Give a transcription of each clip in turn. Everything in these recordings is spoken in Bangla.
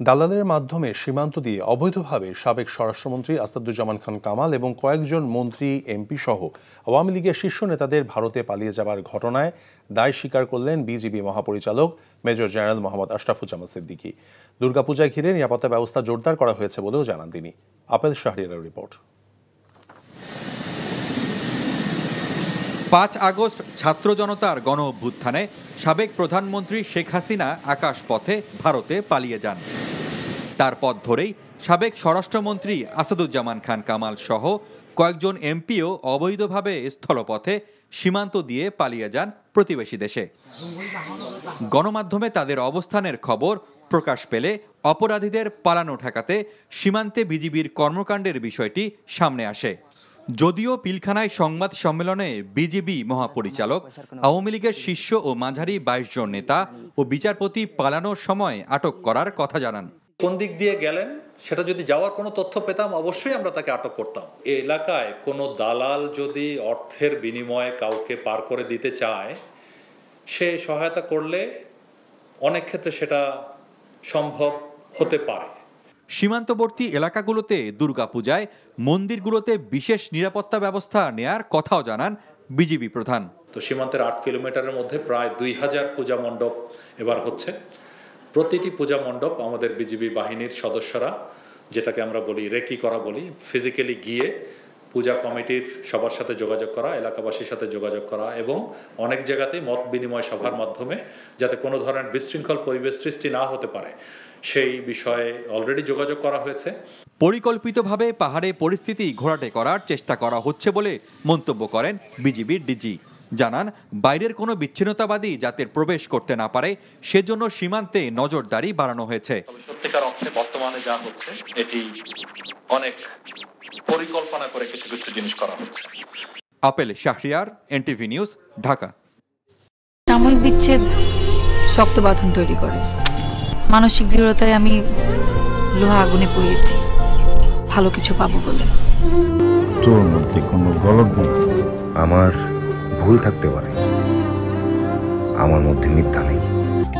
দালালের মাধ্যমে সীমান্ত দিয়ে অবৈধভাবে সাবেক স্বরাষ্ট্রমন্ত্রী আসাদুজ্জামান খান কামাল এবং কয়েকজন মন্ত্রী এমপি সহ আওয়ামী লীগের শীর্ষ নেতাদের ভারতে পালিয়ে যাবার ঘটনায় দায় স্বীকার করলেন বিজিবি মহাপরিচালক মেজর জেনারেল মোহাম্মদ আশরাফুজ্জামান সিদ্দিকী। দুর্গাপূজায় ঘিরে নিরাপত্তা ব্যবস্থা জোরদার করা হয়েছে বলেও জানান তিনি। আপেল শাহরিয়ারের রিপোর্ট। ৫ আগস্ট ছাত্র জনতার গণ অভ্যুত্থানে সাবেক প্রধানমন্ত্রী শেখ হাসিনা আকাশপথে ভারতে পালিয়ে যান। তার পথ ধরেই সাবেক স্বরাষ্ট্রমন্ত্রী আসাদুজ্জামান খান কামাল সহ কয়েকজন এমপিও অবৈধভাবে স্থলপথে সীমান্ত দিয়ে পালিয়ে যান প্রতিবেশী দেশে। গণমাধ্যমে তাদের অবস্থানের খবর প্রকাশ পেলে অপরাধীদের পালানো ঠেকাতে সীমান্তে বিজিবির কর্মকাণ্ডের বিষয়টি সামনে আসে। যদিও পিলখানায় সংবাদ সম্মেলনে বিজিবি মহাপরিচালক আওয়ামী লীগের শীর্ষ ও মাঝারি ২২ জন নেতা ও বিচারপতি পালানোর সময় আটক করার কথা জানান। কোন দিক দিয়ে গেলেন সেটা যদি যাওয়ার কোনো তথ্য পেতাম অবশ্যই আমরা তাকে আটক করতাম। এই এলাকায় কোনো দালাল যদি অর্থের বিনিময়ে কাউকে পার করে দিতে চায়, সে সহায়তা করলে অনেক ক্ষেত্রে সেটা সম্ভব হতে পারে। সীমান্তবর্তী এলাকাগুলোতে দুর্গাপূজায় মন্দিরগুলোতে বিশেষ নিরাপত্তা ব্যবস্থা নেয়ার কথাও জানান বিজিবি প্রধান। তো সীমান্তের ৮ কিলোমিটারের মধ্যে প্রায় ২০০০ পূজা মণ্ডপ এবার হচ্ছে। প্রতিটি পূজা মণ্ডপ আমাদের বিজিবি বাহিনীর সদস্যরা, যেটাকে আমরা বলি রেকি করা বলি, ফিজিক্যালি গিয়ে পূজা কমিটির সবার সাথে যোগাযোগ করা, এলাকাবাসীর সাথে যোগাযোগ করা এবং অনেক জায়গাতেই মত বিনিময় সভার মাধ্যমে যাতে কোনো ধরনের বিশৃঙ্খল পরিবেশ সৃষ্টি না হতে পারে সেই বিষয়ে অলরেডি যোগাযোগ করা হয়েছে। পরিকল্পিতভাবে পাহাড়ে পরিস্থিতি ঘোলাটে করার চেষ্টা করা হচ্ছে বলে মন্তব্য করেন বিজিবির ডিজি। জানান, বাইরের কোনো বিচ্ছিন্নতাবাদী যাতে প্রবেশ করতে না পারে সেজন্য সীমান্তে নজরদারি বাড়ানো হয়েছে। সত্যিকার অর্থে বর্তমানে যা হচ্ছে এটি অনেক পরিকল্পনা করে কিছু কিছু জিনিস করা হচ্ছে। Apple Shahriar, NTV news, Dhaka. সাময়িক বিচ্ছেদ শক্ত বাঁধন তৈরি করে। মানসিক দৃঢ়তায় আমি লোহা আগুনে পুড়িয়েছি ভালো কিছু পাবো বলে। তোর মধ্যে কোনো গলদ নেই। আমার ভুল থাকতে পারে, আমার মধ্যে মিথ্যা নেই।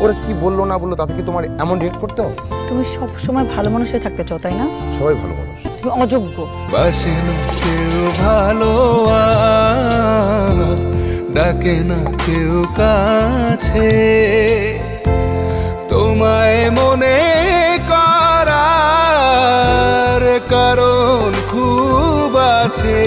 ওরা কি বললো না বললো তাতে কি তোমার এমন রিয়েক্ট করতে হবে? তুমি সব সময় ভালো মানুষ হয়ে থাকতে চাও, তাই না? সবাই ভালো মানুষ, তুমি অযোগ্য। বাসে না কেউ ভালো, ডাকে না কেউ কাছে, তোমায় মনে করার কারণ খুব আছে।